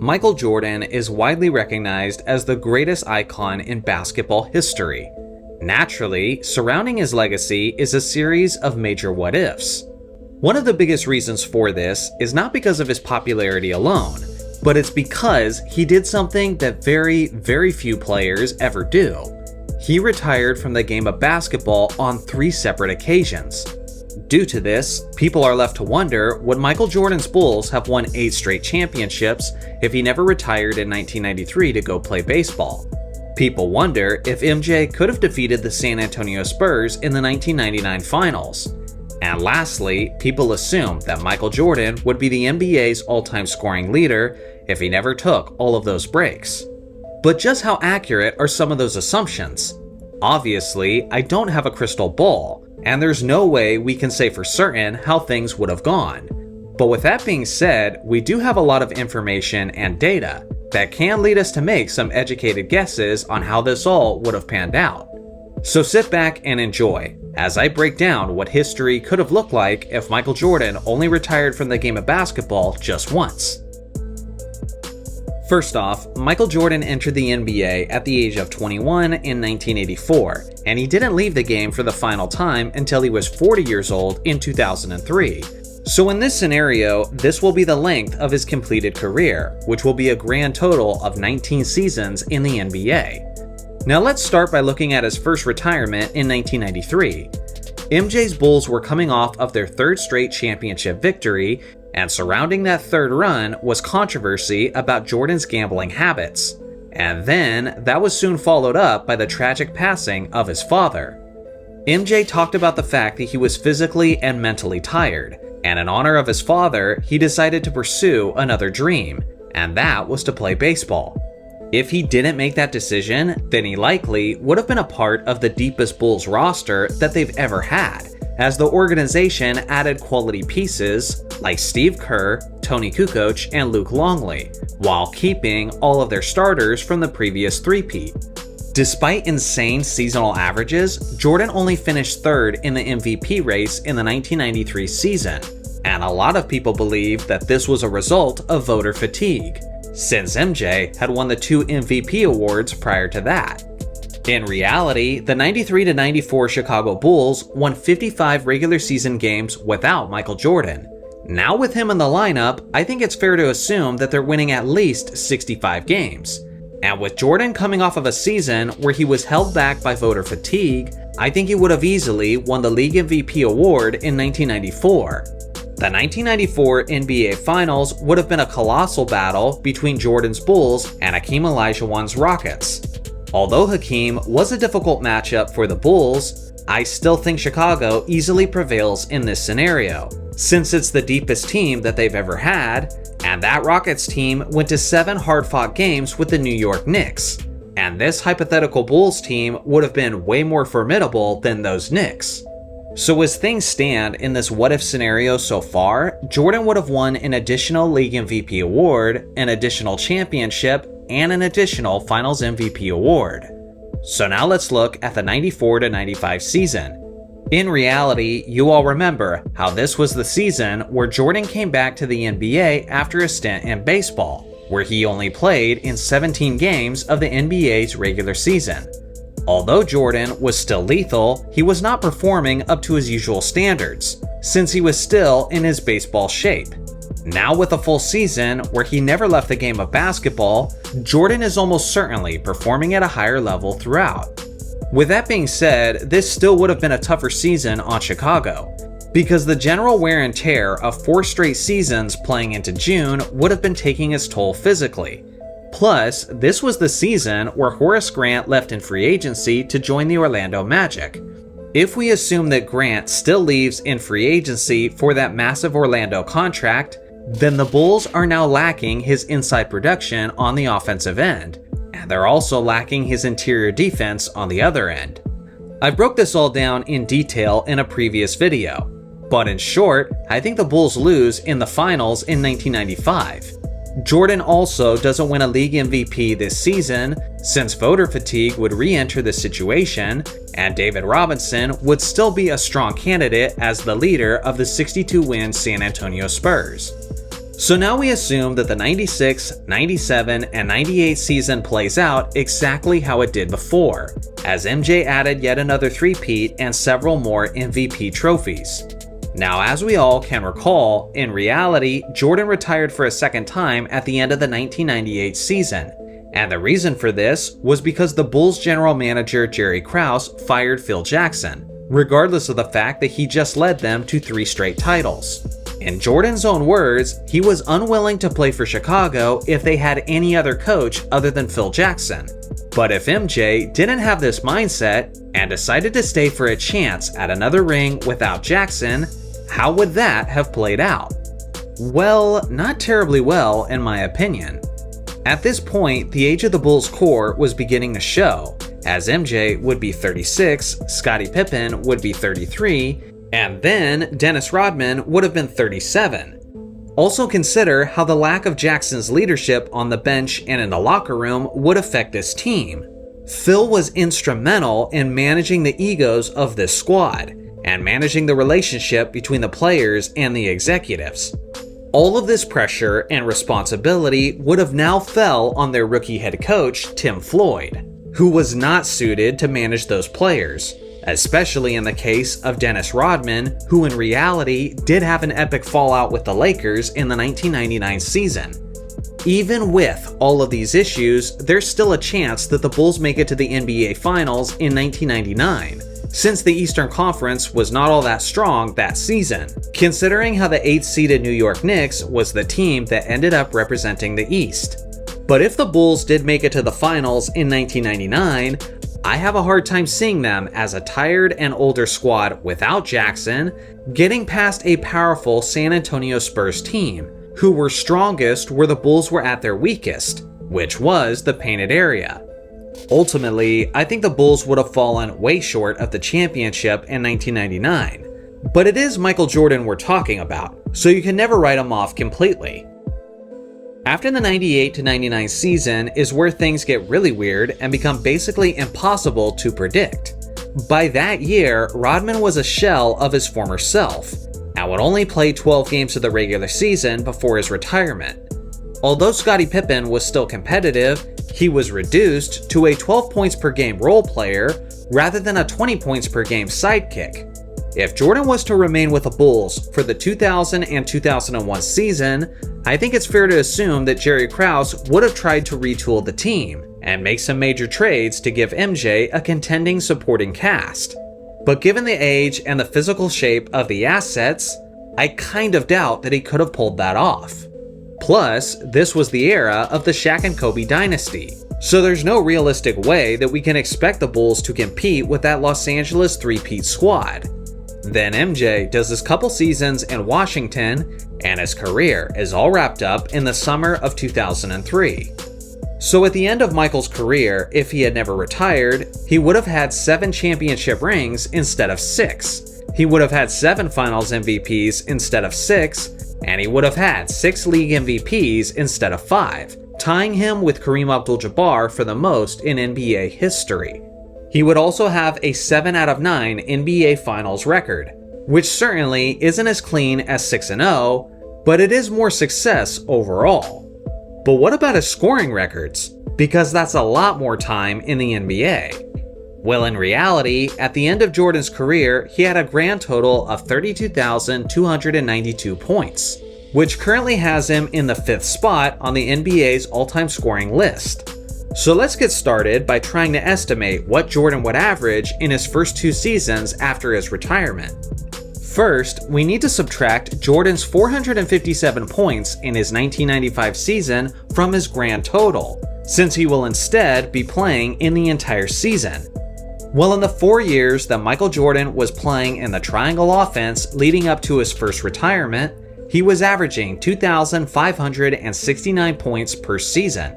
Michael Jordan is widely recognized as the greatest icon in basketball history. Naturally, surrounding his legacy is a series of major what-ifs. One of the biggest reasons for this is not because of his popularity alone, but it's because he did something that very few players ever do. He retired from the game of basketball on 3 separate occasions. Due to this, people are left to wonder, would Michael Jordan's Bulls have won 8 straight championships if he never retired in 1993 to go play baseball? People wonder if MJ could have defeated the San Antonio Spurs in the 1999 finals. And lastly, people assume that Michael Jordan would be the NBA's all-time scoring leader if he never took all of those breaks. But just how accurate are some of those assumptions? Obviously, I don't have a crystal ball, and there's no way we can say for certain how things would have gone. But with that being said, we do have a lot of information and data that can lead us to make some educated guesses on how this all would have panned out. So sit back and enjoy as I break down what history could have looked like if Michael Jordan only retired from the game of basketball just once. First off, Michael Jordan entered the NBA at the age of 21 in 1984, and he didn't leave the game for the final time until he was 40 years old in 2003. So in this scenario, this will be the length of his completed career, which will be a grand total of 19 seasons in the NBA. Now let's start by looking at his first retirement in 1993. MJ's Bulls were coming off of their 3rd straight championship victory, and surrounding that 3rd run was controversy about Jordan's gambling habits. And then that was soon followed up by the tragic passing of his father. MJ talked about the fact that he was physically and mentally tired, and in honor of his father, he decided to pursue another dream, and that was to play baseball. If he didn't make that decision, then he likely would have been a part of the deepest Bulls roster that they've ever had, as the organization added quality pieces like Steve Kerr, Tony Kukoc, and Luke Longley, while keeping all of their starters from the previous three-peat. Despite insane seasonal averages, Jordan only finished 3rd in the MVP race in the 1993 season, and a lot of people believe that this was a result of voter fatigue, since MJ had won the 2 MVP awards prior to that. In reality, the 93-94 Chicago Bulls won 55 regular season games without Michael Jordan. Now with him in the lineup, I think it's fair to assume that they're winning at least 65 games. And with Jordan coming off of a season where he was held back by voter fatigue, I think he would have easily won the League MVP award in 1994. The 1994 NBA Finals would have been a colossal battle between Jordan's Bulls and Hakeem Olajuwon's Rockets. Although Hakeem was a difficult matchup for the Bulls, I still think Chicago easily prevails in this scenario, since it's the deepest team that they've ever had, and that Rockets team went to 7 hard-fought games with the New York Knicks, and this hypothetical Bulls team would have been way more formidable than those Knicks. So as things stand in this what-if scenario so far, Jordan would have won an additional League MVP award, an additional championship, and an additional Finals MVP award. So now let's look at the 94-95 season. In reality, you all remember how this was the season where Jordan came back to the NBA after a stint in baseball, where he only played in 17 games of the NBA's regular season. Although Jordan was still lethal, he was not performing up to his usual standards, since he was still in his baseball shape. Now with a full season where he never left the game of basketball, Jordan is almost certainly performing at a higher level throughout. With that being said, this still would have been a tougher season on Chicago, because the general wear and tear of 4 straight seasons playing into June would have been taking its toll physically. Plus, this was the season where Horace Grant left in free agency to join the Orlando Magic. If we assume that Grant still leaves in free agency for that massive Orlando contract, then the Bulls are now lacking his inside production on the offensive end, and they're also lacking his interior defense on the other end. I broke this all down in detail in a previous video, but in short, I think the Bulls lose in the finals in 1995. Jordan also doesn't win a league MVP this season, since voter fatigue would re-enter the situation, and David Robinson would still be a strong candidate as the leader of the 62-win San Antonio Spurs. So now we assume that the 96, 97, and 98 season plays out exactly how it did before, as MJ added yet another three-peat and several more MVP trophies. Now, as we all can recall, in reality, Jordan retired for a second time at the end of the 1998 season, and the reason for this was because the Bulls general manager Jerry Krause fired Phil Jackson, regardless of the fact that he just led them to 3 straight titles. In Jordan's own words, he was unwilling to play for Chicago if they had any other coach other than Phil Jackson. But if MJ didn't have this mindset and decided to stay for a chance at another ring without Jackson, how would that have played out? Well, not terribly well in my opinion. At this point, the age of the Bulls core was beginning to show, as MJ would be 36, Scottie Pippen would be 33, and then Dennis Rodman would have been 37. Also consider how the lack of Jackson's leadership on the bench and in the locker room would affect this team. Phil was instrumental in managing the egos of this squad, and managing the relationship between the players and the executives. All of this pressure and responsibility would have now fell on their rookie head coach, Tim Floyd, who was not suited to manage those players, especially in the case of Dennis Rodman, who in reality did have an epic fallout with the Lakers in the 1999 season. Even with all of these issues, there's still a chance that the Bulls make it to the NBA Finals in 1999, since the Eastern Conference was not all that strong that season, considering how the 8th-seeded New York Knicks was the team that ended up representing the East. But if the Bulls did make it to the Finals in 1999, I have a hard time seeing them as a tired and older squad without Jackson getting past a powerful San Antonio Spurs team, who were strongest where the Bulls were at their weakest, which was the painted area. Ultimately, I think the Bulls would have fallen way short of the championship in 1999, but it is Michael Jordan we're talking about, so you can never write him off completely. After the 98-99 season is where things get really weird and become basically impossible to predict. By that year, Rodman was a shell of his former self, and would only play 12 games of the regular season before his retirement. Although Scottie Pippen was still competitive, he was reduced to a 12 points per game role player rather than a 20 points per game sidekick. If Jordan was to remain with the Bulls for the 2000 and 2001 season, I think it's fair to assume that Jerry Krause would have tried to retool the team and make some major trades to give MJ a contending supporting cast. But given the age and the physical shape of the assets, I kind of doubt that he could have pulled that off. Plus, this was the era of the Shaq and Kobe dynasty, so there's no realistic way that we can expect the Bulls to compete with that Los Angeles three-peat squad. Then MJ does his couple seasons in Washington, and his career is all wrapped up in the summer of 2003. So at the end of Michael's career, if he had never retired, he would have had 7 championship rings instead of 6. He would have had 7 finals MVPs instead of 6, and he would have had 6 league MVPs instead of 5, tying him with Kareem Abdul-Jabbar for the most in NBA history. He would also have a 7 out of 9 NBA Finals record, which certainly isn't as clean as 6-0, but it is more success overall. But what about his scoring records? Because that's a lot more time in the NBA. Well, in reality, at the end of Jordan's career, he had a grand total of 32,292 points, which currently has him in the 5th spot on the NBA's all-time scoring list. So let's get started by trying to estimate what Jordan would average in his first 2 seasons after his retirement. First, we need to subtract Jordan's 457 points in his 1995 season from his grand total, since he will instead be playing in the entire season. Well, in the 4 years that Michael Jordan was playing in the triangle offense leading up to his first retirement, he was averaging 2,569 points per season.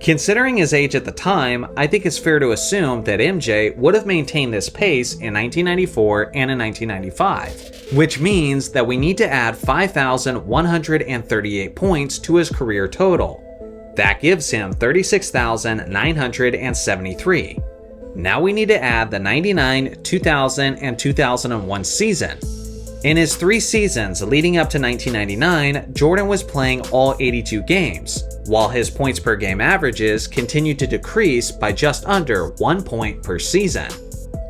Considering his age at the time, I think it's fair to assume that MJ would have maintained this pace in 1994 and in 1995, which means that we need to add 5,138 points to his career total. That gives him 36,973. Now we need to add the 99, 2000, and 2001 season. In his 3 seasons leading up to 1999, Jordan was playing all 82 games, while his points per game averages continued to decrease by just under 1 point per season.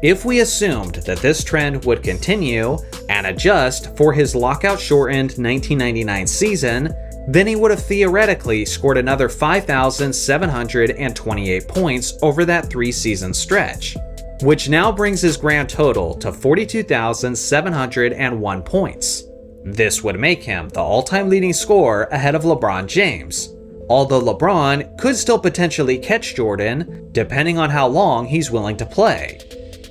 If we assumed that this trend would continue and adjust for his lockout-shortened 1999 season, then he would have theoretically scored another 5,728 points over that 3-season stretch, which now brings his grand total to 42,701 points. This would make him the all-time leading scorer ahead of LeBron James, although LeBron could still potentially catch Jordan depending on how long he's willing to play.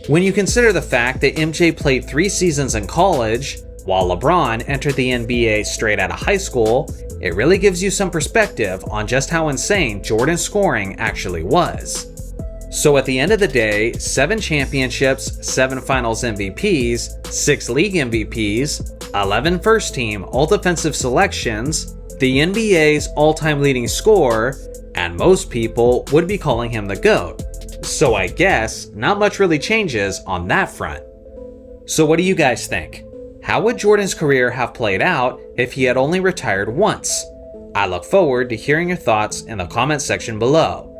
When you consider the fact that MJ played 3 seasons in college, while LeBron entered the NBA straight out of high school, it really gives you some perspective on just how insane Jordan's scoring actually was. So at the end of the day, 7 championships, 7 finals MVPs, 6 league MVPs, 11 first team all-defensive selections, the NBA's all-time leading scorer, and most people would be calling him the GOAT. So I guess not much really changes on that front. So what do you guys think? How would Jordan's career have played out if he had only retired once? I look forward to hearing your thoughts in the comment section below.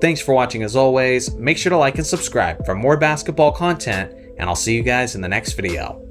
Thanks for watching as always, make sure to like and subscribe for more basketball content, and I'll see you guys in the next video.